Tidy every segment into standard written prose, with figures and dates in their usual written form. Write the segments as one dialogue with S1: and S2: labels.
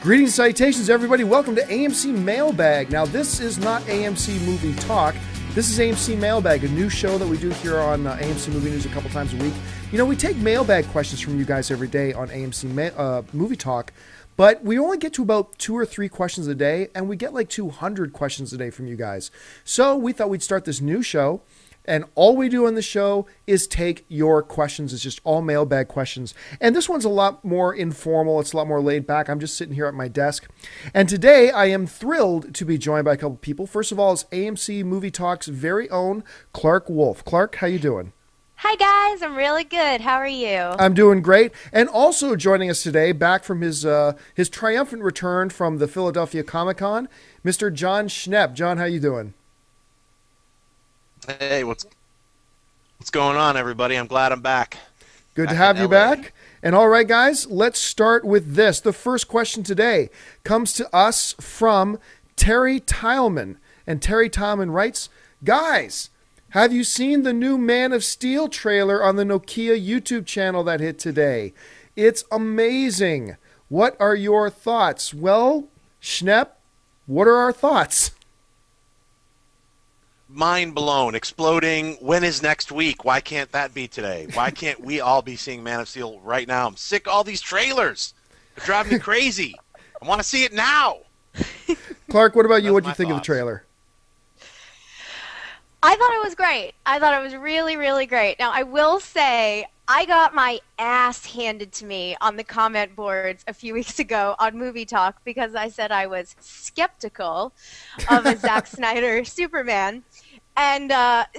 S1: Greetings, salutations, everybody. Welcome to AMC Mailbag. Now, this is not AMC Movie Talk. This is AMC Mailbag, a new show that we do here on AMC Movie News a couple times a week. You know, we take mailbag questions from you guys every day on AMC Movie Talk, but we only get to about 2 or 3 questions a day, and we get like 200 questions a day from you guys. So we thought we'd start this new show. And all we do on the show is take your questions. It's just all mailbag questions. And this one's a lot more informal. It's a lot more laid back. I'm just sitting here at my desk. And today I am thrilled to be joined by a couple people. First of all is AMC Movie Talk's very own Clark Wolf. Clark, how you doing?
S2: Hi, guys. I'm really good. How are you?
S1: I'm doing great. And also joining us today, back from his triumphant return from the Philadelphia Comic-Con, Mr. John Schnepp. John, how you doing?
S3: Hey, what's going on, everybody? I'm glad I'm back.
S1: Good to have you back. And all right, guys, let's start with this. The first question today comes to us from Terry Tileman. And Terry Tileman writes, guys, have you seen the new Man of Steel trailer on the Nokia YouTube channel that hit today? It's amazing. What are your thoughts? Well, Schnepp, what are our thoughts?
S3: Mind blown, exploding. When is next week? Why can't that be today? Why can't we all be seeing Man of Steel right now? I'm sick of all these trailers. They're driving me crazy. I want to see it now.
S1: Clark, what about you? What do you think of the trailer?
S2: I thought it was great. I thought it was really, really great. Now, I will say I got my ass handed to me on the comment boards a few weeks ago on Movie Talk because I said I was skeptical of a Zack Snyder Superman. And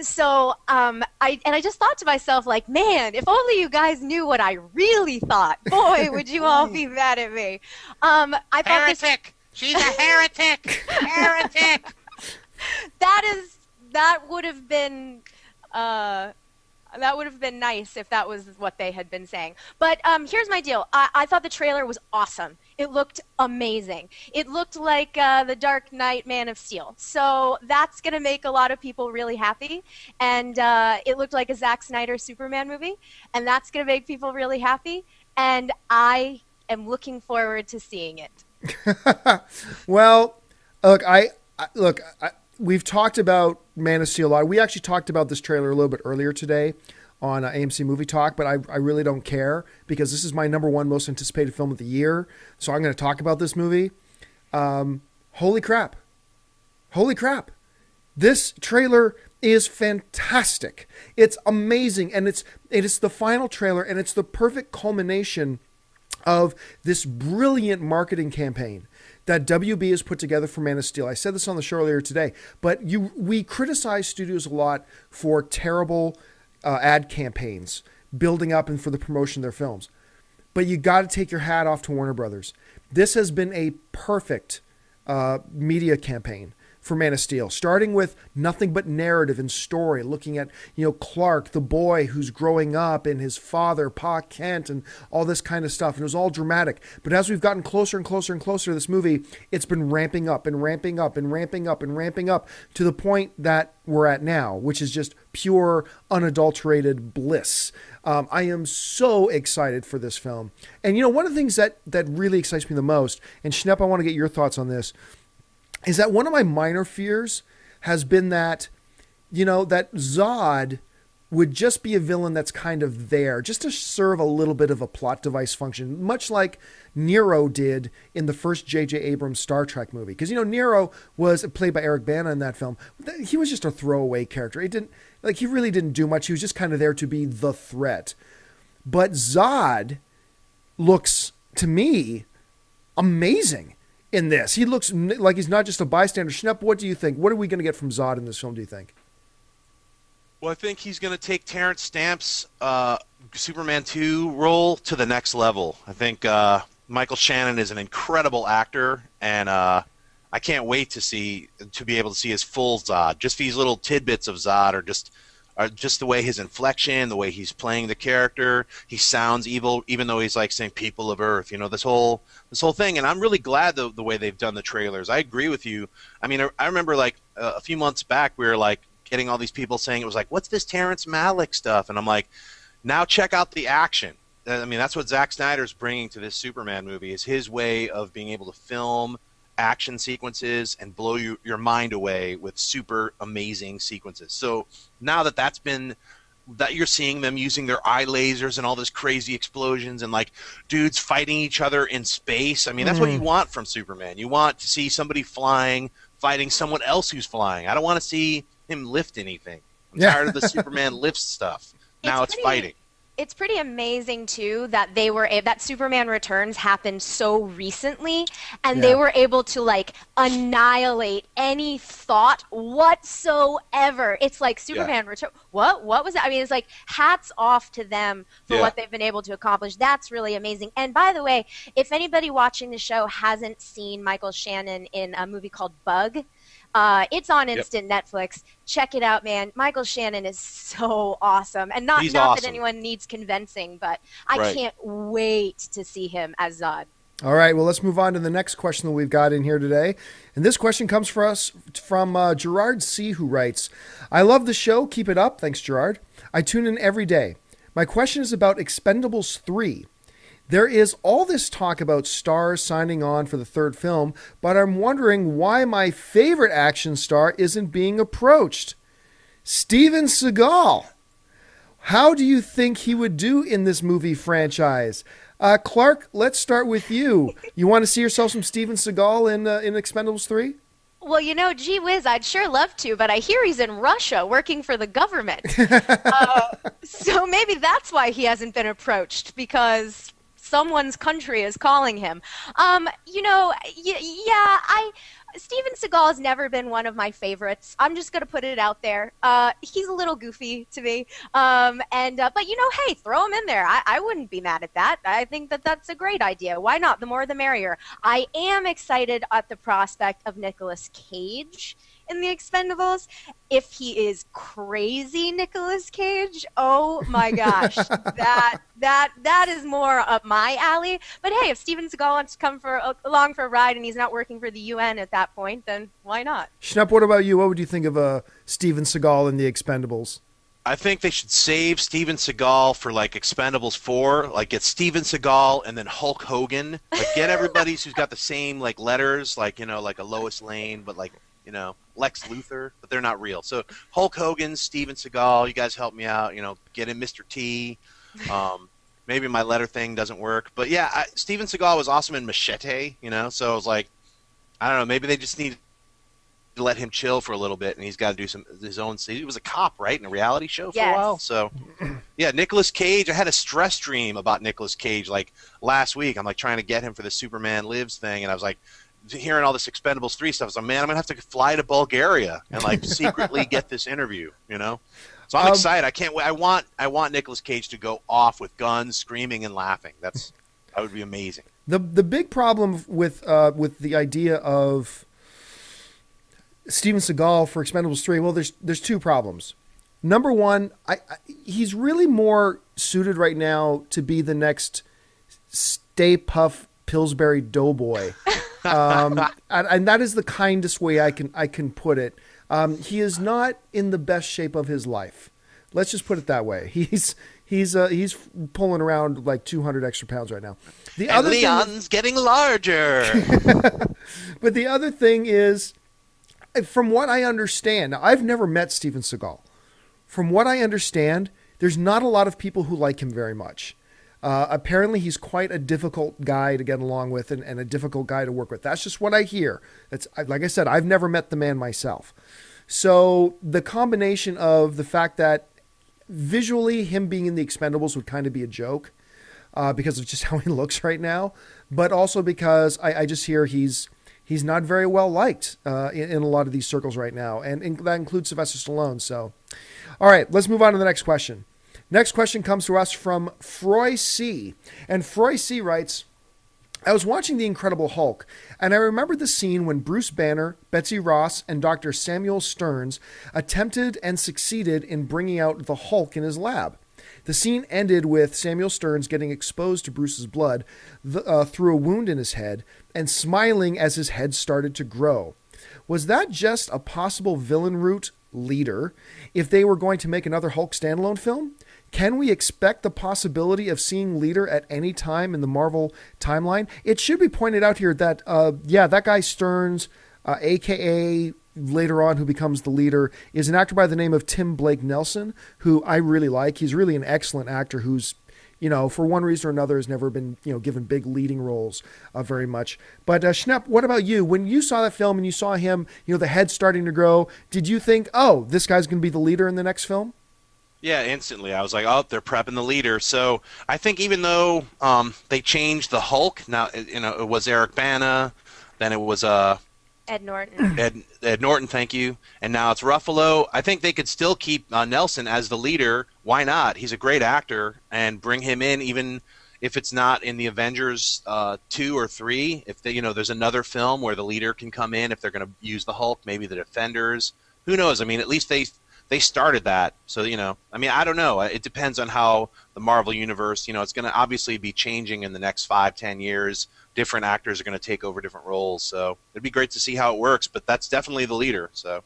S2: so I just thought to myself, like, man, if only you guys knew what I really thought. Boy, would you all be mad at me. I thought
S3: heretic! She's a heretic! Heretic!
S2: That would have been nice if that was what they had been saying. But here's my deal. I thought the trailer was awesome. It looked amazing. It looked like the Dark Knight Man of Steel. So that's going to make a lot of people really happy. And it looked like a Zack Snyder Superman movie. And that's going to make people really happy. And I am looking forward to seeing it.
S1: Well, look, we've talked about Man of Steel a lot. We actually talked about this trailer a little bit earlier today on AMC Movie Talk, but I really don't care because this is my #1 most anticipated film of the year. So I'm going to talk about this movie. Holy crap. Holy crap. This trailer is fantastic. It's amazing. And it is the final trailer, and it's the perfect culmination of this brilliant marketing campaign that WB has put together for Man of Steel. I said this on the show earlier today, but we criticize studios a lot for terrible ad campaigns building up and for the promotion of their films. But you got to take your hat off to Warner Brothers. This has been a perfect media campaign for Man of Steel, starting with nothing but narrative and story, looking at, Clark, the boy who's growing up, and his father, Pa Kent, and all this kind of stuff. And it was all dramatic. But as we've gotten closer and closer and closer to this movie, it's been ramping up and ramping up and ramping up and ramping up to the point that we're at now, which is just pure, unadulterated bliss. I am so excited for this film. And, one of the things that really excites me the most, and Schnepp, I want to get your thoughts on this, is that one of my minor fears has been that, that Zod would just be a villain that's kind of there, just to serve a little bit of a plot device function, much like Nero did in the first J.J. Abrams Star Trek movie. Because, Nero was played by Eric Bana in that film. He was just a throwaway character. He really didn't do much. He was just kind of there to be the threat. But Zod looks, to me, amazing in this. He looks like he's not just a bystander. Schnepp, what do you think? What are we going to get from Zod in this film, do you think?
S3: Well, I think he's going to take Terrence Stamp's Superman 2 role to the next level. I think Michael Shannon is an incredible actor, and I can't wait to be able to see his full Zod. Just these little tidbits of Zod are just the way his inflection, the way he's playing the character. He sounds evil, even though he's like saying "people of Earth." This whole thing. And I'm really glad the way they've done the trailers. I agree with you. I mean, I remember like a few months back we were like getting all these people saying it was like, "What's this Terrence Malick stuff?" And I'm like, now check out the action. I mean, that's what Zack Snyder's bringing to this Superman movie, is his way of being able to film action sequences and blow your mind away with super amazing sequences. So now that you're seeing them using their eye lasers and all this crazy explosions and like dudes fighting each other in space. I mean, that's what you want from Superman. You want to see somebody flying, fighting someone else who's flying. I don't want to see him lift anything. I'm tired of the Superman lifts stuff. Now it's fighting.
S2: It's pretty amazing too that that Superman Returns happened so recently, and they were able to like annihilate any thought whatsoever. It's like Superman Return. What was that? I mean, it's like hats off to them for what they've been able to accomplish. That's really amazing. And by the way, if anybody watching the show hasn't seen Michael Shannon in a movie called Bug, it's on instant Netflix. Check it out, man. Michael Shannon is so awesome. And not that anyone needs convincing, but I can't wait to see him as Zod.
S1: All right, well, let's move on to the next question that we've got in here today. And this question comes for us from Gerard C., who writes, I love the show. Keep it up. Thanks, Gerard. I tune in every day. My question is about Expendables 3. There is all this talk about stars signing on for the third film, but I'm wondering why my favorite action star isn't being approached. Steven Seagal. How do you think he would do in this movie franchise? Clark, let's start with you. You want to see yourself some Steven Seagal in Expendables 3?
S2: Well, gee whiz, I'd sure love to, but I hear he's in Russia working for the government. So maybe that's why he hasn't been approached, because someone's country is calling him. Steven Seagal has never been one of my favorites. I'm just going to put it out there. He's a little goofy to me. But hey, throw him in there. I wouldn't be mad at that. I think that's a great idea. Why not? The more the merrier. I am excited at the prospect of Nicolas Cage in the Expendables. If he is crazy Nicolas Cage, oh my gosh, that is more up my alley. But hey, if Steven Seagal wants to come along for a ride and he's not working for the UN at that point, then why not?
S1: Schnepp, what about you? What would you think of Steven Seagal in the Expendables?
S3: I think they should save Steven Seagal for like Expendables 4. Like get Steven Seagal and then Hulk Hogan. Like get everybody who's got the same like letters, like like a Lois Lane, but like Lex Luthor, but they're not real. So Hulk Hogan, Steven Seagal, you guys help me out. Get in Mr. T. Maybe my letter thing doesn't work, but yeah, Steven Seagal was awesome in Machete. So I was like, I don't know, maybe they just need to let him chill for a little bit, and he's got to do his own. He was a cop, right, in a reality show for a while. So yeah, Nicolas Cage. I had a stress dream about Nicolas Cage like last week. I'm like trying to get him for the Superman Lives thing, and I was like, hearing all this Expendables 3 stuff, I was like, man, I'm gonna have to fly to Bulgaria and like secretly get this interview, So I'm excited. I can't wait. I want Nicolas Cage to go off with guns, screaming and laughing. That would be amazing.
S1: The big problem with the idea of Steven Seagal for Expendables 3, well, there's two problems. Number one, he's really more suited right now to be the next Stay Puft Pillsbury Doughboy. And that is the kindest way I can put it. He is not in the best shape of his life. Let's just put it that way. He's pulling around like 200 extra pounds right now.
S3: Leon's getting larger.
S1: But the other thing is, from what I understand, now, I've never met Steven Seagal. From what I understand, there's not a lot of people who like him very much. Apparently, he's quite a difficult guy to get along with and a difficult guy to work with. That's just what I hear. Like I said, I've never met the man myself. So the combination of the fact that visually him being in the Expendables would kind of be a joke because of just how he looks right now, but also because I just hear he's not very well liked in a lot of these circles right now, and that includes Sylvester Stallone. So, all right, let's move on to the next question. Next question comes to us from Froy C. And Froy C. writes, I was watching The Incredible Hulk, and I remembered the scene when Bruce Banner, Betsy Ross, and Dr. Samuel Stearns attempted and succeeded in bringing out the Hulk in his lab. The scene ended with Samuel Stearns getting exposed to Bruce's blood through a wound in his head and smiling as his head started to grow. Was that just a possible villain route leader if they were going to make another Hulk standalone film? can we expect the possibility of seeing Leader at any time in the Marvel timeline? It should be pointed out here that, that guy Stearns, a.k.a. later on who becomes the Leader, is an actor by the name of Tim Blake Nelson, who I really like. He's really an excellent actor who's, for one reason or another has never been, given big leading roles very much. But Schnepp, what about you? When you saw that film and you saw him, the head starting to grow, did you think, oh, this guy's going to be the Leader in the next film?
S3: Yeah, instantly. I was like, oh, they're prepping the Leader. So I think even though they changed the Hulk, now, it was Eric Bana, then it was
S2: Ed Norton.
S3: Ed Norton, thank you. And now it's Ruffalo. I think they could still keep Nelson as the Leader. Why not? He's a great actor, and bring him in even if it's not in the Avengers 2 or 3. If there's another film where the Leader can come in, if they're going to use the Hulk, maybe the Defenders. Who knows? I mean, at least they started that. So, I don't know. It depends on how the Marvel Universe, it's going to obviously be changing in the next 5-10 years. Different actors are going to take over different roles. So it'd be great to see how it works, but that's definitely the Leader. So,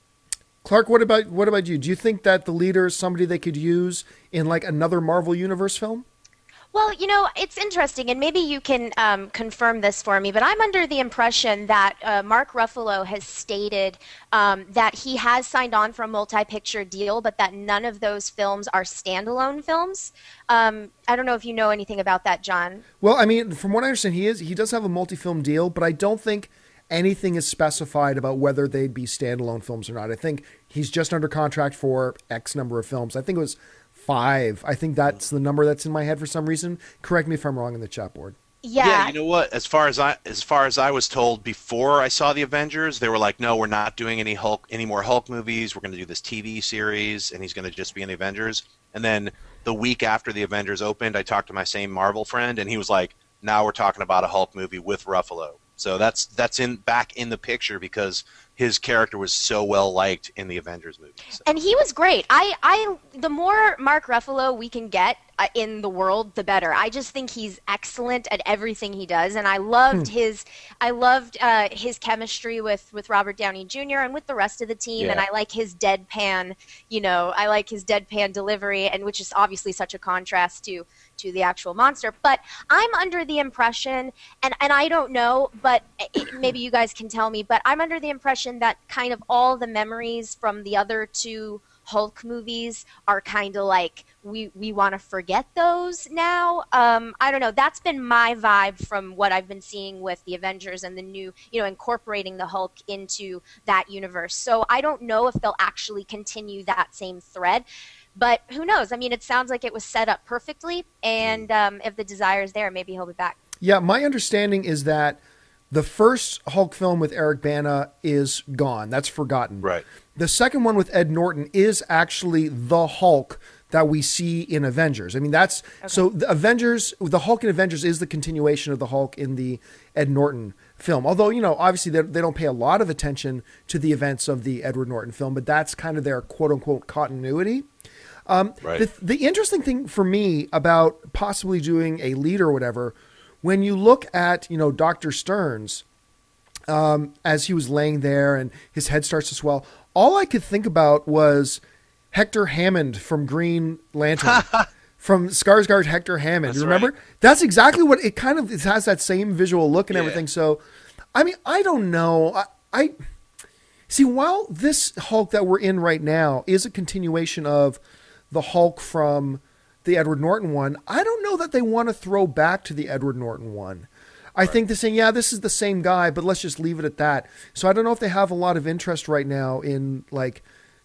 S1: Clark, what about you? Do you think that the Leader is somebody they could use in like another Marvel Universe film?
S2: Well, it's interesting, and maybe you can confirm this for me, but I'm under the impression that Mark Ruffalo has stated that he has signed on for a multi-picture deal, but that none of those films are standalone films. I don't know if you know anything about that, John.
S1: Well, I mean, from what I understand, he does have a multi-film deal, but I don't think anything is specified about whether they'd be standalone films or not. I think he's just under contract for X number of films. I think it was 5. I think that's the number that's in my head for some reason. Correct me if I'm wrong in the chat board.
S2: Yeah,
S3: you know what? As far as I was told before I saw the Avengers, they were like, "No, we're not doing any more Hulk movies. We're going to do this TV series, and he's going to just be in the Avengers." And then the week after the Avengers opened, I talked to my same Marvel friend, and he was like, "Now we're talking about a Hulk movie with Ruffalo." So that's back in the picture because his character was so well liked in the Avengers movie. So.
S2: And he was great. The more Mark Ruffalo we can get in the world, the better. I just think he's excellent at everything he does, and I loved his chemistry with Robert Downey Jr. and with the rest of the team.
S3: Yeah.
S2: And I like his deadpan. I like his deadpan delivery, and which is obviously such a contrast to the actual monster. But I'm under the impression, and I don't know, but maybe you guys can tell me, but I'm under the impression that kind of all the memories from the other 2 Hulk movies are kind of like we want to forget those now. I don't know. That's been my vibe from what I've been seeing with the Avengers and the new, incorporating the Hulk into that universe. So I don't know if they'll actually continue that same thread. But who knows? I mean, it sounds like it was set up perfectly, and if the desire is there, maybe he'll be back.
S1: Yeah, my understanding is that the first Hulk film with Eric Bana is gone. That's forgotten.
S3: Right.
S1: The second one with Ed Norton is actually the Hulk that we see in Avengers. I mean, that's okay. So the Hulk in Avengers is the continuation of the Hulk in the Ed Norton film. Although, obviously they don't pay a lot of attention to the events of the Edward Norton film, but that's kind of their quote unquote continuity.
S3: Right.
S1: The interesting thing for me about possibly doing a Leader or whatever, when you look at, Dr. Stearns, as he was laying there and his head starts to swell, all I could think about was Hector Hammond from Green Lantern, from Skarsgård Hector Hammond.
S3: That's
S1: you remember?
S3: right.
S1: That's exactly what it kind of, it has that same visual look and everything. So, I mean, I don't know. I see, while this Hulk that we're in right now is a continuation of the Hulk from the Edward Norton one, I don't know that they want to throw back to the Edward Norton one. I think they're saying, yeah, this is the same guy, but let's just leave it at that. So I don't know if they have a lot of interest right now in like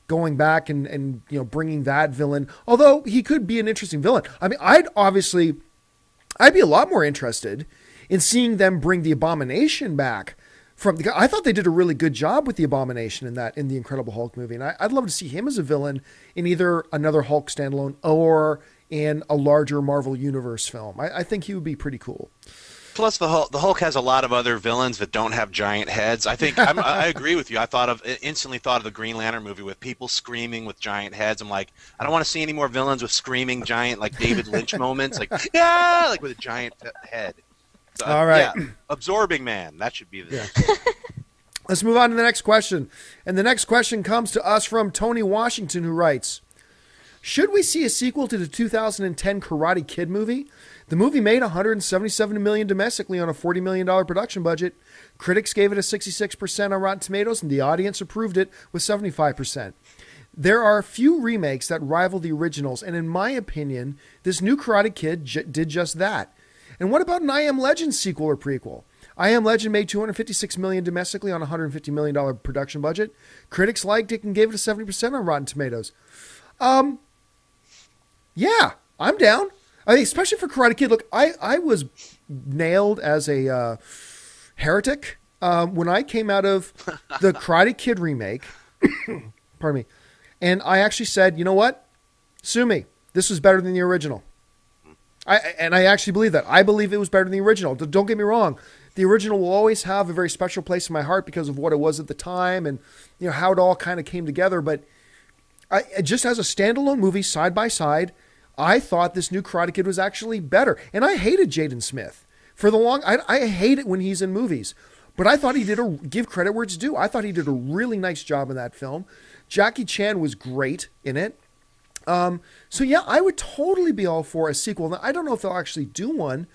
S1: going back and bringing that villain, although he could be an interesting villain. I mean, I'd be a lot more interested in seeing them bring the Abomination back. I thought they did a really good job with the Abomination in the Incredible Hulk movie, and I'd love to see him as a villain in either another Hulk standalone or in a larger Marvel Universe film. I think he would be pretty cool.
S3: Plus, the Hulk has a lot of other villains that don't have giant heads. I think I agree with you. I instantly thought of the Green Lantern movie with people screaming with giant heads. I'm like, I don't want to see any more villains with screaming giant, like David Lynch moments, like yeah, like with a giant head. So,
S1: all right,
S3: yeah, Absorbing Man. That should be the.
S1: Yeah. Let's move on to the next question, and the next question comes to us from Tony Washington, who writes, Should we see a sequel to the 2010 Karate Kid movie? The movie made $177 million domestically on a $40 million production budget. Critics gave it a 66% on Rotten Tomatoes, and the audience approved it with 75%. There are a few remakes that rival the originals, and in my opinion, this new Karate Kid did just that. And what about an I Am Legend sequel or prequel? I Am Legend made $256 million domestically on a $150 million production budget. Critics liked it and gave it a 70% on Rotten Tomatoes. Yeah, I'm down. I mean, especially for Karate Kid. Look, I was nailed as a heretic when I came out of the Karate Kid remake. Pardon me. And I actually said, you know what? Sue me. This was better than the original. I actually believe that. I believe it was better than the original. Don't get me wrong. The original will always have a very special place in my heart because of what it was at the time and how it all kind of came together. But just as a standalone movie, side by side, I thought this new Karate Kid was actually better. And I hated Jaden Smith. I hate it when he's in movies. But I thought give credit where it's due. I thought he did a really nice job in that film. Jackie Chan was great in it. So yeah, I would totally be all for a sequel. Now, I don't know if they'll actually do one,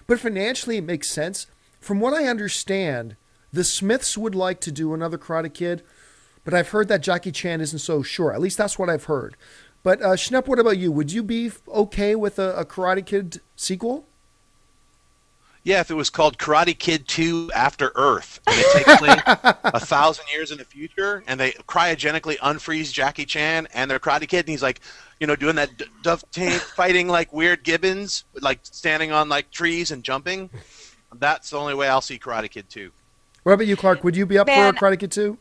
S1: but financially it makes sense. From what I understand, the Smiths would like to do another Karate Kid, but I've heard that Jackie Chan isn't so sure. At least that's what I've heard. But Schnepp, what about you? Would you be okay with a Karate Kid sequel?
S3: Yeah, if it was called Karate Kid 2 After Earth, and it takes place 1,000 years in the future, and they cryogenically unfreeze Jackie Chan and their Karate Kid, and he's like, doing that duct tape, fighting like weird gibbons, like standing on like trees and jumping. That's the only way I'll see Karate Kid 2.
S1: What about you, Clark? Would you be up for a Karate Kid 2?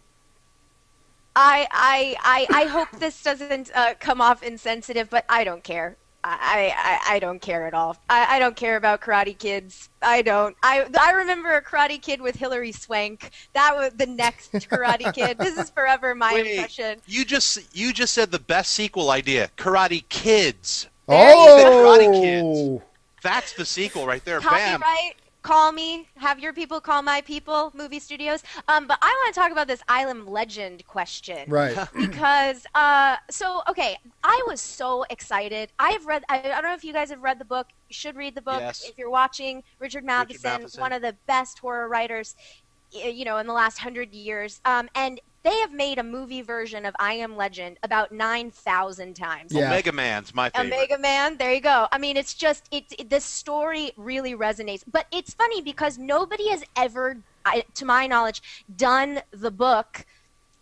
S2: I hope this doesn't come off insensitive, but I don't care. I don't care at all. I don't care about Karate Kids. I don't. I remember a Karate Kid with Hilary Swank. That was the next Karate Kid. This is forever my impression.
S3: You just said the best sequel idea. Karate Kids.
S1: Karate
S3: Kids. That's the sequel right there. Bam.
S2: Copyright. Call me. Have your people call my people. Movie studios. But I want to talk about this I Am Legend question.
S1: Right.
S2: Because okay, I was so excited. I don't know if you guys have read the book. You should read the book.
S3: Yes.
S2: If you're watching, Richard Matheson, one of the best horror writers, in the last 100 years. And they have made a movie version of I Am Legend about 9,000 times.
S1: Yeah.
S3: Omega Man's my favorite.
S2: Omega Man, there you go. I mean, it's just this story really resonates. But it's funny because nobody has ever, to my knowledge, done the book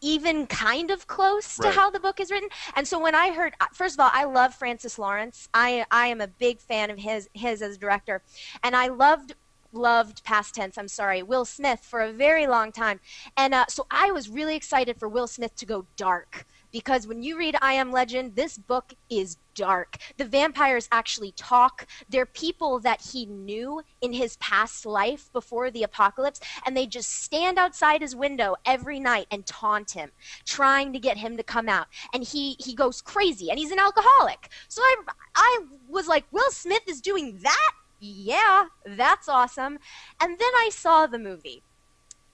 S2: even kind of close to how the book is written. And so when I heard, first of all, I love Francis Lawrence. I am a big fan of his as director, and I loved past tense, I'm sorry, Will Smith for a very long time. And so I was really excited for Will Smith to go dark, because when you read I Am Legend, this book is dark. The vampires actually talk. They're people that he knew in his past life before the apocalypse, and they just stand outside his window every night and taunt him, trying to get him to come out. And he goes crazy, and he's an alcoholic. So I was like, Will Smith is doing that? Yeah, that's awesome. And then I saw the movie,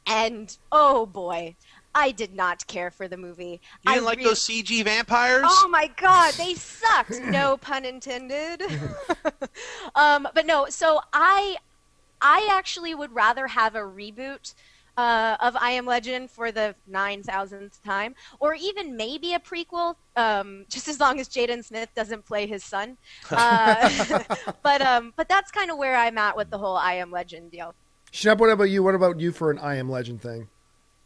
S2: and oh boy, I did not care for the movie.
S3: You didn't like those CG vampires?
S2: Oh my god, they sucked. No pun intended. But no, so I actually would rather have a reboot of I Am Legend for the 9,000th time, or even maybe a prequel, just as long as Jaden Smith doesn't play his son. But that's kind of where I'm at with the whole I Am Legend deal.
S1: Schnepp, what about you? What about you for an I Am Legend thing?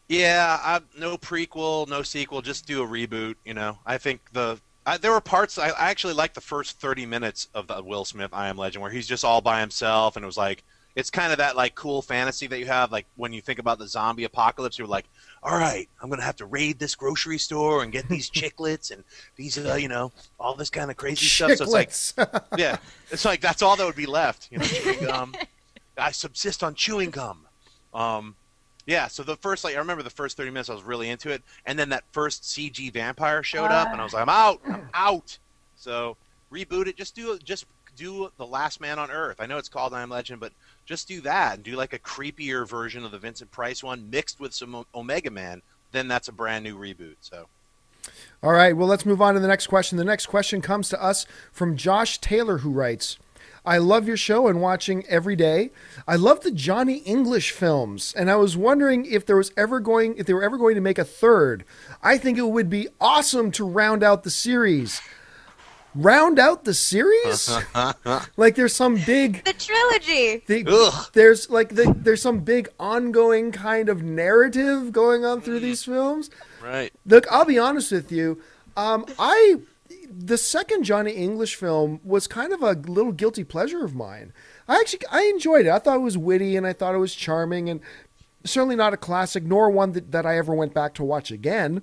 S3: Yeah, no prequel, no sequel, just do a reboot. I think there were parts I actually liked the first 30 minutes of the Will Smith I Am Legend where he's just all by himself, and it was like, it's kind of that like cool fantasy that you have, like when you think about the zombie apocalypse, you're like, all right, I'm gonna have to raid this grocery store and get these chiclets and these, all this kind of crazy stuff. So it's like, yeah, it's like that's all that would be left. Chewing gum. I subsist on chewing gum. Yeah. So I remember the first 30 minutes, I was really into it, and then that first CG vampire showed up, and I was like, I'm out. So reboot it. Just do The Last Man on Earth. I know it's called I Am Legend, but just do that and do like a creepier version of the Vincent Price one mixed with some Omega Man. Then that's a brand new reboot. So
S1: All right, well, let's move on to the next question. The next question comes to us from Josh Taylor, who writes, I love your show and watching every day. I love the Johnny English films, and I was wondering if they were ever going to make a third. I think it would be awesome to round out the series. Round out the series? Like there's some big...
S2: The trilogy!
S1: There's some big ongoing kind of narrative going on through these films.
S3: Right.
S1: Look, I'll be honest with you. The second Johnny English film was kind of a little guilty pleasure of mine. I enjoyed it. I thought it was witty and I thought it was charming and certainly not a classic, nor one that I ever went back to watch again.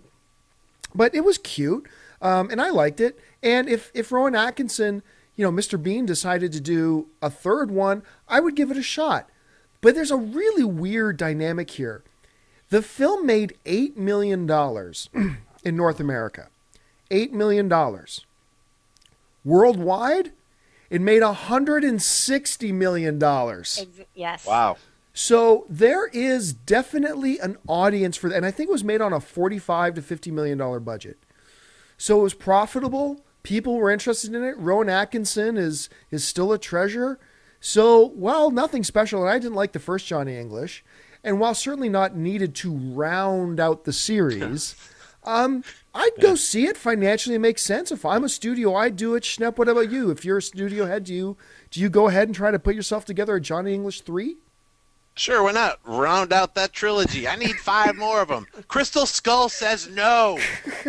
S1: But it was cute, and I liked it. And if Rowan Atkinson, Mr. Bean decided to do a third one, I would give it a shot. But there's a really weird dynamic here. The film made $8 million in North America. $8 million. Worldwide, it made $160 million.
S2: Yes.
S3: Wow.
S1: So there is definitely an audience for that. And I think it was made on a $45 to $50 million budget. So it was profitable. People were interested in it. Rowan Atkinson is still a treasure. So, well, nothing special. And I didn't like the first Johnny English. And while certainly not needed to round out the series, I'd go see it. Financially, it makes sense. If I'm a studio, I'd do it. Schnepp, what about you? If you're a studio head, do you go ahead and try to put yourself together a Johnny English 3?
S3: Sure, why not? Round out that trilogy. I need 5 more of them. Crystal Skull says no.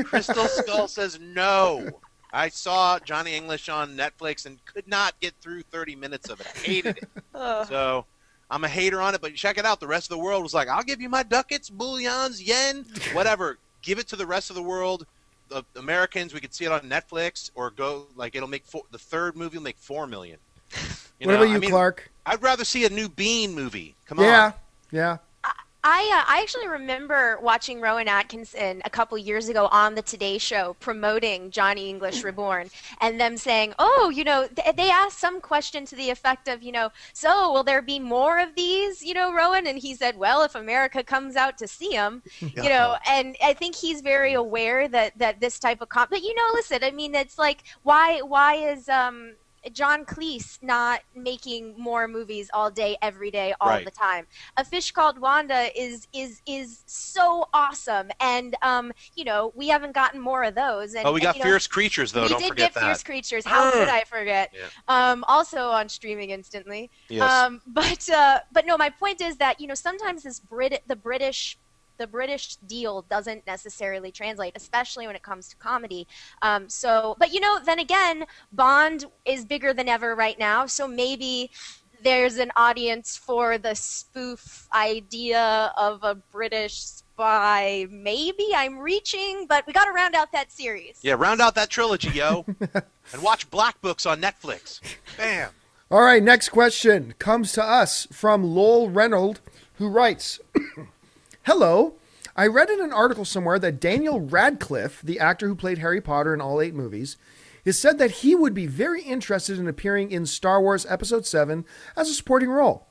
S3: Crystal Skull says no. I saw Johnny English on Netflix and could not get through 30 minutes of it. I hated it. So I'm a hater on it, but check it out. The rest of the world was like, I'll give you my ducats, bullions, yen, whatever. Give it to the rest of the world. The Americans, we could see it on Netflix or go, it'll make the third movie will make $4 million.
S1: What about you, Clark?
S3: I'd rather see a new Bean movie. Come on.
S1: Yeah.
S2: I actually remember watching Rowan Atkinson a couple years ago on the Today Show promoting Johnny English Reborn, and them saying, they asked some question to the effect of, so will there be more of these, Rowan? And he said, well, if America comes out to see them, and I think he's very aware that this type of but listen, I mean, it's like, why is John Cleese not making more movies all day, every day, all the time? A Fish Called Wanda is so awesome, and we haven't gotten more of those. And,
S3: we got Fierce Creatures though. Don't forget that.
S2: Fierce Creatures. How could I forget? Yeah. Also on streaming instantly.
S3: Yes.
S2: But no, my point is that sometimes the British deal doesn't necessarily translate, especially when it comes to comedy. But then again, Bond is bigger than ever right now, so maybe there's an audience for the spoof idea of a British spy. Maybe I'm reaching, but we got to round out that series.
S3: Yeah, round out that trilogy, yo. And watch Black Books on Netflix. Bam.
S1: All right, next question comes to us from Lowell Reynolds, who writes... Hello. I read in an article somewhere that Daniel Radcliffe, the actor who played Harry Potter in all 8 movies, has said that he would be very interested in appearing in Star Wars Episode 7 as a supporting role.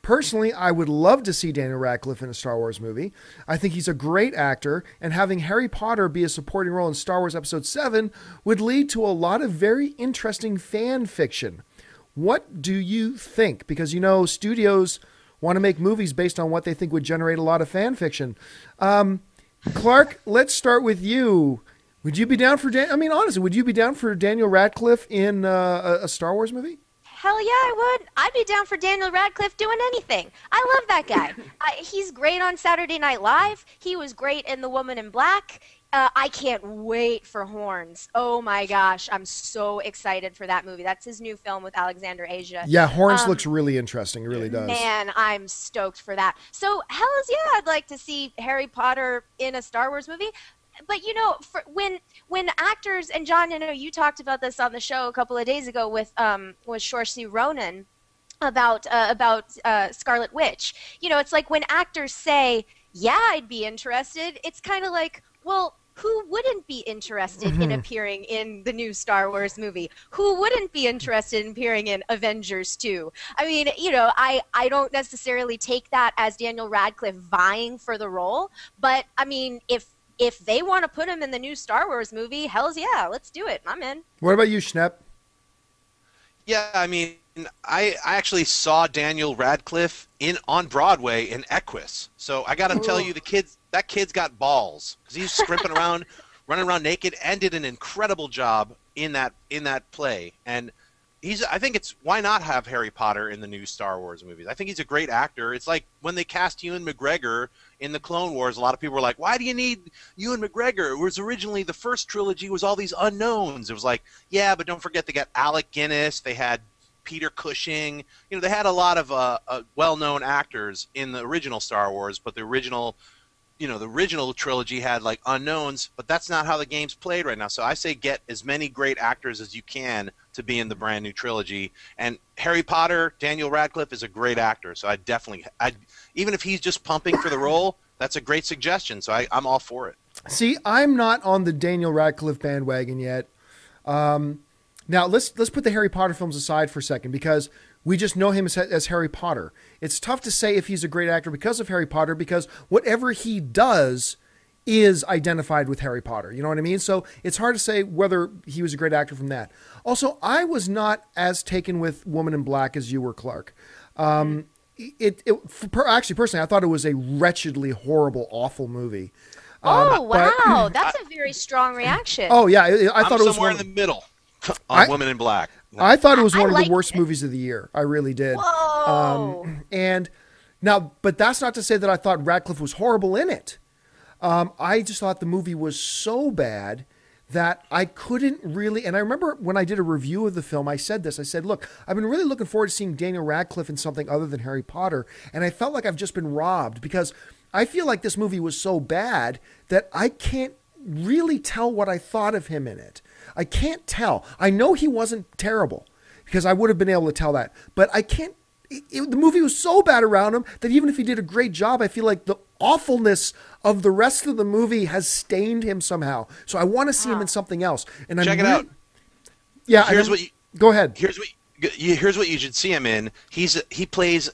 S1: Personally, I would love to see Daniel Radcliffe in a Star Wars movie. I think he's a great actor, and having Harry Potter be a supporting role in Star Wars Episode 7 would lead to a lot of very interesting fan fiction. What do you think? Because, studios want to make movies based on what they think would generate a lot of fan fiction. Clark, let's start with you. Would you be down for honestly, would you be down for Daniel Radcliffe in a Star Wars movie?
S2: Hell yeah, I would. I'd be down for Daniel Radcliffe doing anything. I love that guy. He's great on Saturday Night Live. He was great in The Woman in Black. I can't wait for Horns. Oh my gosh, I'm so excited for that movie. That's his new film with Alexander Asia.
S1: Yeah, Horns looks really interesting. It really does.
S2: Man, I'm stoked for that. So, hells yeah, I'd like to see Harry Potter in a Star Wars movie. But when actors, and John, you talked about this on the show a couple of days ago with Saoirse Ronan about Scarlet Witch. It's like when actors say, "Yeah, I'd be interested." It's kind of like, well, who wouldn't be interested in appearing in the new Star Wars movie? Who wouldn't be interested in appearing in Avengers 2? I mean, I don't necessarily take that as Daniel Radcliffe vying for the role, but I mean, if if they want to put him in the new Star Wars movie, hell's yeah, let's do it. I'm in.
S1: What about you, Schnepp?
S3: Yeah, I mean, I actually saw Daniel Radcliffe on Broadway in Equus. So I got to tell you, that kid's got balls because he's scrimping around, running around naked, and did an incredible job in that play. And I think it's why not have Harry Potter in the new Star Wars movies? I think he's a great actor. It's like when they cast Ewan McGregor in the Clone Wars, a lot of people were like, why do you need Ewan McGregor? It was originally the first trilogy was all these unknowns. It was like, yeah, but don't forget they got Alec Guinness, they had Peter Cushing. They had a lot of well-known actors in the original Star Wars, but the original trilogy had like unknowns, but that's not how the game's played right now. So I say get as many great actors as you can to be in the brand new trilogy. And Harry Potter, Daniel Radcliffe is a great actor. So even if he's just pumping for the role, that's a great suggestion. So I'm all for it.
S1: See, I'm not on the Daniel Radcliffe bandwagon yet. Now let's put the Harry Potter films aside for a second because we just know him as Harry Potter. It's tough to say if he's a great actor because of Harry Potter because whatever he does is identified with Harry Potter. You know what I mean? So it's hard to say whether he was a great actor from that. Also, I was not as taken with Woman in Black as you were, Clark. Actually, personally, I thought it was a wretchedly horrible, awful movie.
S2: Wow. That's a very strong reaction.
S1: Oh, yeah. I thought it was
S3: somewhere in the middle on Woman in Black.
S1: I thought it was one of the worst movies of the year. I really did.
S2: Whoa.
S1: But that's not to say that I thought Radcliffe was horrible in it. I just thought the movie was so bad that I couldn't really, and I remember when I did a review of the film, I said this. I said, look, I've been really looking forward to seeing Daniel Radcliffe in something other than Harry Potter, and I felt like I've just been robbed because I feel like this movie was so bad that I can't really tell what I thought of him in it. I can't tell. I know he wasn't terrible because I would have been able to tell that, but I can't. The movie was so bad around him that even if he did a great job, I feel like the awfulness of the rest of the movie has stained him somehow. So I want to see him in something else. And
S3: check it out.
S1: Yeah. Go ahead.
S3: Here's what you should see him in. He plays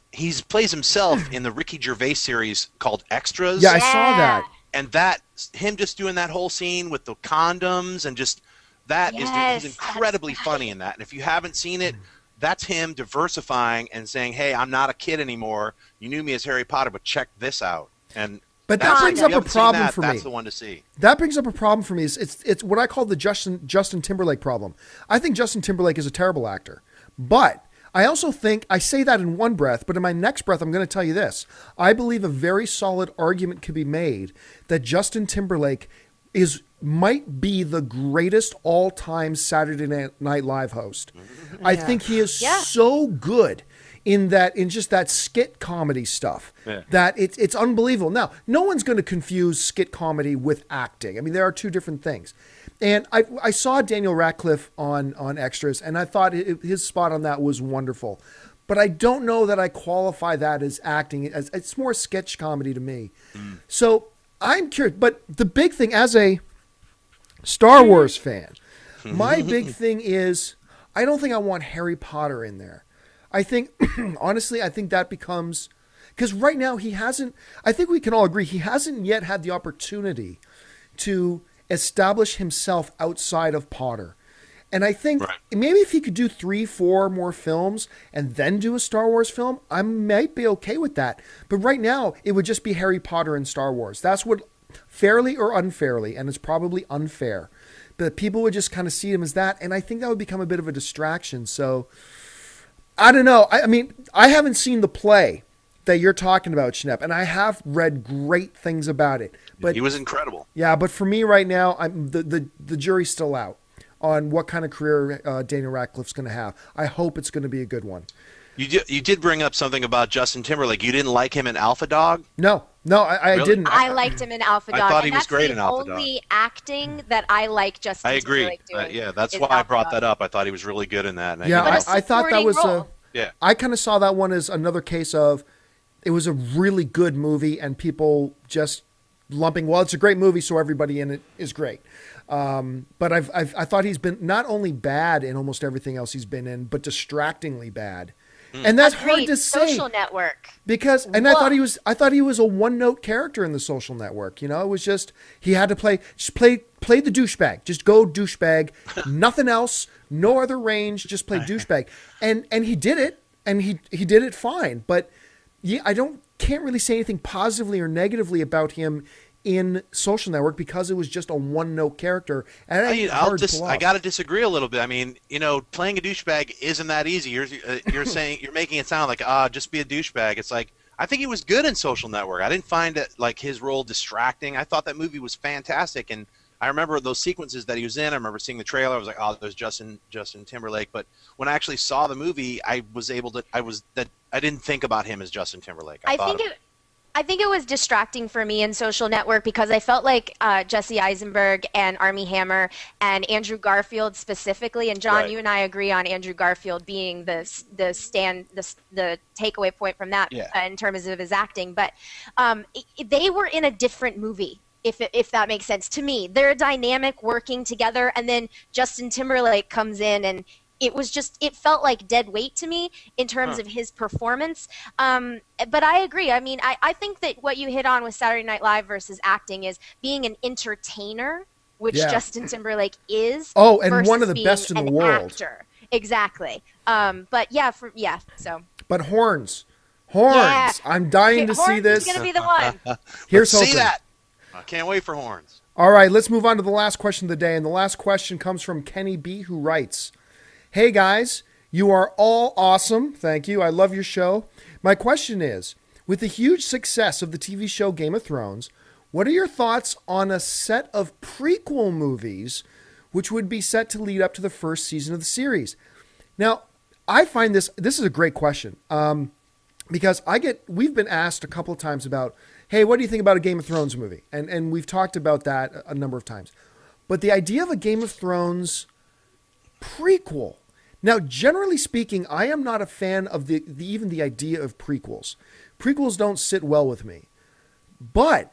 S3: himself in the Ricky Gervais series called Extras.
S1: Yeah, I saw that.
S3: And him just doing that whole scene with the condoms and just he's incredibly funny in that. And if you haven't seen it, that's him diversifying and saying, hey, I'm not a kid anymore. You knew me as Harry Potter, but check this out.
S1: But that brings up a problem for me.
S3: That's the one to see.
S1: That brings up a problem for me. It's what I call the Justin Timberlake problem. I think Justin Timberlake is a terrible actor. But I also think, I say that in one breath, but in my next breath, I'm going to tell you this. I believe a very solid argument could be made that Justin Timberlake might be the greatest all-time Saturday Night Live host. I think he is so good in just that skit comedy stuff that it's unbelievable. Now, no one's going to confuse skit comedy with acting. I mean, there are two different things. And I saw Daniel Radcliffe on Extras, and I thought his spot on that was wonderful. But I don't know that I qualify that as acting. It's more sketch comedy to me. So I'm curious. But the big thing, as a Star Wars fan, my big thing is I don't think I want Harry Potter in there. I think, honestly, that becomes, because right now I think we can all agree, he hasn't yet had the opportunity to establish himself outside of Potter. And I think maybe if he could do 3-4 more films and then do a Star Wars film, I might be okay with that. But right now, it would just be Harry Potter and Star Wars. That's what, fairly or unfairly, and it's probably unfair, but people would just kind of see him as that. And I think that would become a bit of a distraction. So I don't know. I mean, I haven't seen the play that you're talking about, Schnepp, and I have read great things about it. But
S3: he was incredible.
S1: Yeah, but for me right now, the jury's still out on what kind of career Daniel Radcliffe's going to have. I hope it's going to be a good one.
S3: You did bring up something about Justin Timberlake. You didn't like him in Alpha Dog?
S1: No, I really? Didn't.
S2: I liked him in Alpha Dog.
S3: I thought he was great in Alpha Dog.
S2: That's the only acting that I like Justin Timberlake doing.
S3: I agree. That's why I brought that up. I thought he was really good in that.
S1: I thought that was
S2: role.
S1: I kind of saw that one as another case of it was a really good movie and people just lumping, well, it's a great movie, so everybody in it is great. But I thought he's been not only bad in almost everything else he's been in, but distractingly bad. And that's hard
S2: Agreed.
S1: to say.
S2: Social Network.
S1: Because, and I thought he was a one-note character in The Social Network. You know, it was just, he had to play the douchebag. Just go douchebag. Nothing else. No other range. Just play douchebag. And he did it. And he did it fine. But yeah, can't really say anything positively or negatively about him in Social Network because it was just a one-note character. And
S3: I got to disagree a little bit. I mean, you know, playing a douchebag isn't that easy. You're saying, you're making it sound like, just be a douchebag. It's like, I think he was good in Social Network. I didn't find it, like, his role distracting. I thought that movie was fantastic, and I remember those sequences that he was in. I remember seeing the trailer. I was like, oh, there's Justin Timberlake. But when I actually saw the movie, I didn't think about him as Justin Timberlake.
S2: I think it was distracting for me in Social Network because I felt like Jesse Eisenberg and Armie Hammer and Andrew Garfield specifically, and John, you and I agree on Andrew Garfield being the takeaway point from that in terms of his acting. But they were in a different movie. If that makes sense to me, they're a dynamic working together, and then Justin Timberlake comes in and it felt like dead weight to me in terms of his performance. But I agree. I mean, I think that what you hit on with Saturday Night Live versus acting is being an entertainer, which Justin Timberlake is.
S1: Oh, and one of the best in the world.
S2: Actor. Exactly. But so.
S1: But horns. Yeah. I'm dying to see this.
S2: Horns is going to be the one.
S1: Here's hoping.
S3: See that. I can't wait for horns.
S1: All right, let's move on to the last question of the day. And the last question comes from Kenny B, who writes, "Hey guys, you are all awesome. Thank you. I love your show. My question is, with the huge success of the TV show Game of Thrones, what are your thoughts on a set of prequel movies which would be set to lead up to the first season of the series?" Now, I find this is a great question because we've been asked a couple of times about, hey, what do you think about a Game of Thrones movie? And we've talked about that a number of times. But the idea of a Game of Thrones prequel. Now, generally speaking, I am not a fan of even the idea of prequels. Prequels don't sit well with me. But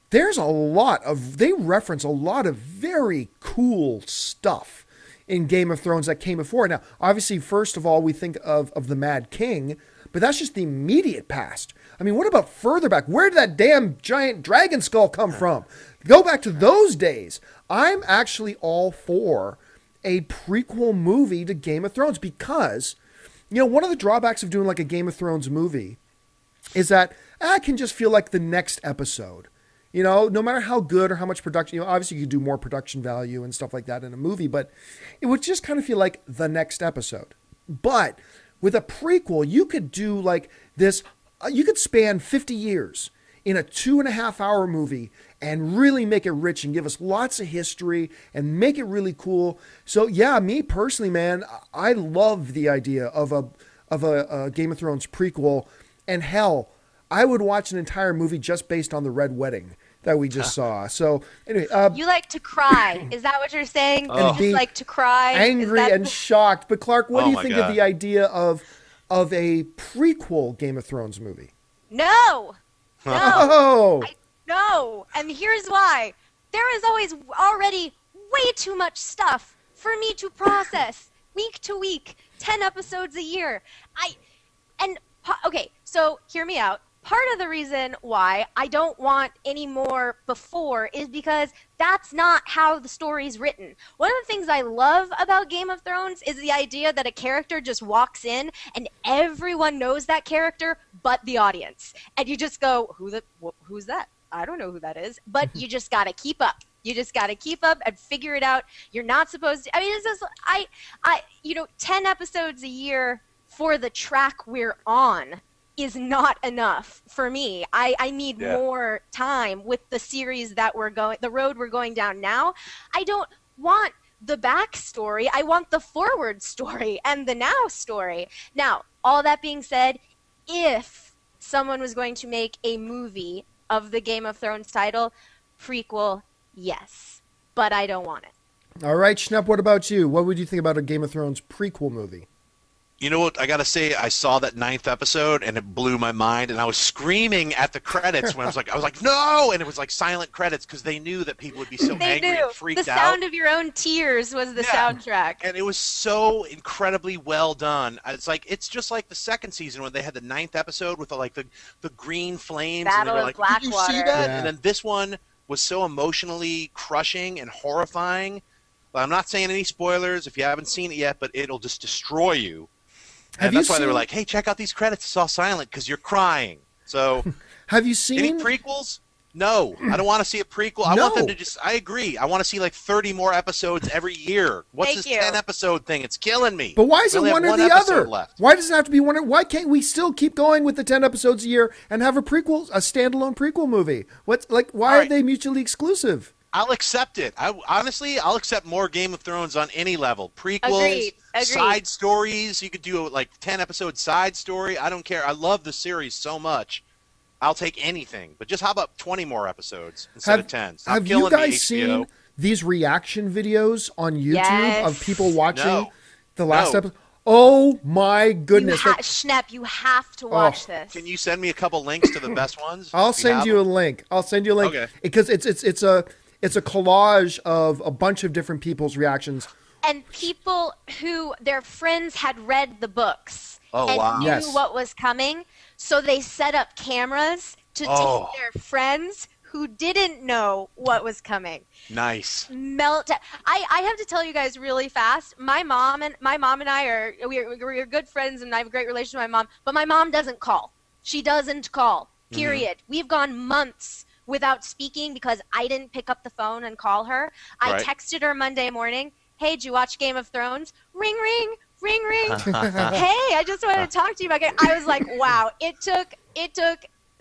S1: there's they reference a lot of very cool stuff in Game of Thrones that came before. Now, obviously, first of all, we think of the Mad King, but that's just the immediate past. I mean, what about further back? Where did that damn giant dragon skull come from? Go back to those days. I'm actually all for a prequel movie to Game of Thrones because, you know, one of the drawbacks of doing like a Game of Thrones movie is that it can just feel like the next episode. You know, no matter how good or how much production, you know, obviously you could do more production value and stuff like that in a movie, but it would just kind of feel like the next episode. But with a prequel, you could do like this, you could span 50 years in a 2.5-hour movie and really make it rich and give us lots of history and make it really cool. So yeah, me personally, man, I love the idea of a Game of Thrones prequel. And hell, I would watch an entire movie just based on the Red Wedding that we just saw. So anyway,
S2: you like to cry. Is that what you're saying? You just like to cry,
S1: angry and shocked. But Clark, what do you think of the idea of a prequel Game of Thrones movie?
S2: No. No. And here's why. There is already way too much stuff for me to process week to week, 10 episodes a year. Okay, so hear me out. Part of the reason why I don't want any more before is because that's not how the story's written. One of the things I love about Game of Thrones is the idea that a character just walks in and everyone knows that character but the audience. And you just go, who's that? I don't know who that is. But you just got to keep up. You just got to keep up and figure it out. You're not supposed to. I mean, it's just, 10 episodes a year for the track we're on is not enough for me. I need more time with the series that the road we're going down now. I don't want the backstory. I want the forward story and the now story. Now, all that being said, if someone was going to make a movie of the Game of Thrones title, prequel, yes, but I don't want it.
S1: All right, Schnepp, what about you? What would you think about a Game of Thrones prequel movie?
S3: You know what? I gotta say, I saw that ninth episode and it blew my mind, and I was screaming at the credits when I was like, no! And it was like silent credits because they knew that people would be so
S2: They
S3: angry
S2: knew.
S3: and freaked
S2: The
S3: out.
S2: sound of your own tears was the soundtrack.
S3: And it was so incredibly well done. It's just like the second season when they had the ninth episode with the green flames,
S2: Battle
S3: and they were
S2: of
S3: like, "Did you
S2: Blackwater."
S3: see that?"
S1: Yeah.
S3: And then this one was so emotionally crushing and horrifying. I'm not saying any spoilers if you haven't seen it yet, but it'll just destroy you.
S1: Have
S3: And
S1: you
S3: that's why they were
S1: seen-
S3: like, "Hey, check out these credits. It's all silent because you're crying." So,
S1: Have you
S3: any
S1: seen?
S3: prequels? No, I don't want to see a prequel. I
S1: No.
S3: want them to just. I agree. I want to see like 30 more episodes every year. What's
S2: Thank
S3: this
S2: you.
S3: 10 episode thing? It's killing me.
S1: But why is
S3: We
S1: it
S3: only have
S1: one or the
S3: episode
S1: other?
S3: left.
S1: Why does it have to be one? Why can't we still keep going with the 10 episodes a year and have a standalone prequel movie? What's like? Why
S3: All
S1: are
S3: right.
S1: they mutually exclusive?
S3: I'll accept it. I'll accept more Game of Thrones on any level. Prequels,
S2: Agreed.
S3: side stories. You could do a 10 episode side story. I don't care. I love the series so much. I'll take anything. But just how about 20 more episodes instead of 10? Stop
S1: Have you
S3: killing me,
S1: guys
S3: HBO.
S1: seen these reaction videos on YouTube
S2: Yes.
S1: of people watching
S3: No.
S1: the last
S3: No.
S1: episode? Oh my goodness! Like,
S2: Schnepp, you have to watch this.
S3: Can you send me a couple links to the best ones?
S1: I'll
S3: if
S1: send
S3: have
S1: you a
S3: them?
S1: link. I'll send you a link
S3: Okay.
S1: because it's a collage of a bunch of different people's reactions.
S2: And people who their friends had read the books
S3: Oh,
S2: and
S3: wow.
S2: knew
S1: Yes.
S2: what was coming, so they set up cameras to
S3: Oh.
S2: take their friends who didn't know what was coming.
S3: Nice.
S2: Melt. I have to tell you guys really fast. My mom and I we're good friends, and I have a great relationship with my mom. But my mom doesn't call. She doesn't call. Period. We've gone months without speaking because I didn't pick up the phone and call her. I
S3: Right.
S2: texted her Monday morning. Hey, did you watch Game of Thrones? Ring, ring, ring, ring. Hey, I just wanted to talk to you about it. I was like, wow. It took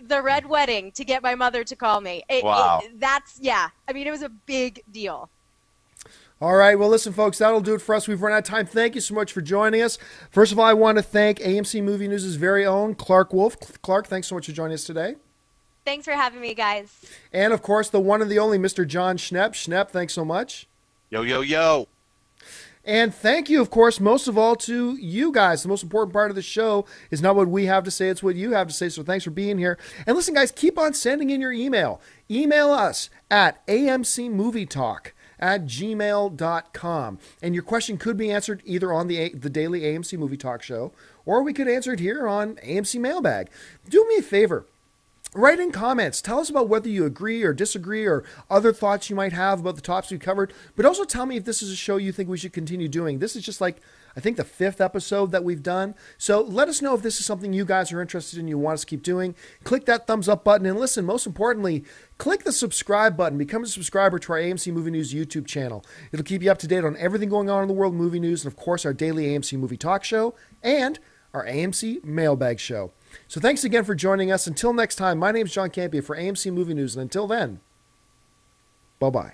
S2: the red wedding to get my mother to call me.
S3: Wow.
S2: I mean, it was a big deal.
S1: All right. Well, listen, folks, that'll do it for us. We've run out of time. Thank you so much for joining us. First of all, I want to thank AMC Movie News' very own Clark Wolf. Clark, thanks so much for joining us today.
S2: Thanks for having me, guys.
S1: And, of course, the one and the only Mr. John Schnepp. Schnepp, thanks so much.
S3: Yo, yo, yo.
S1: And thank you, of course, most of all to you guys. The most important part of the show is not what we have to say, it's what you have to say. So thanks for being here. And listen, guys, keep on sending in your email. Email us at amcmovietalk@gmail.com. And your question could be answered either on the daily AMC Movie Talk show, or we could answer it here on AMC Mailbag. Do me a favor. Write in comments. Tell us about whether you agree or disagree or other thoughts you might have about the topics we covered. But also tell me if this is a show you think we should continue doing. This is just like, I think, the 5th episode that we've done. So let us know if this is something you guys are interested in, you want us to keep doing. Click that thumbs up button. And listen, most importantly, click the subscribe button. Become a subscriber to our AMC Movie News YouTube channel. It'll keep you up to date on everything going on in the world of movie news. And, of course, our daily AMC Movie Talk show and our AMC Mailbag show. So thanks again for joining us. Until next time, my name is John Campia for AMC Movie News. And until then, bye-bye.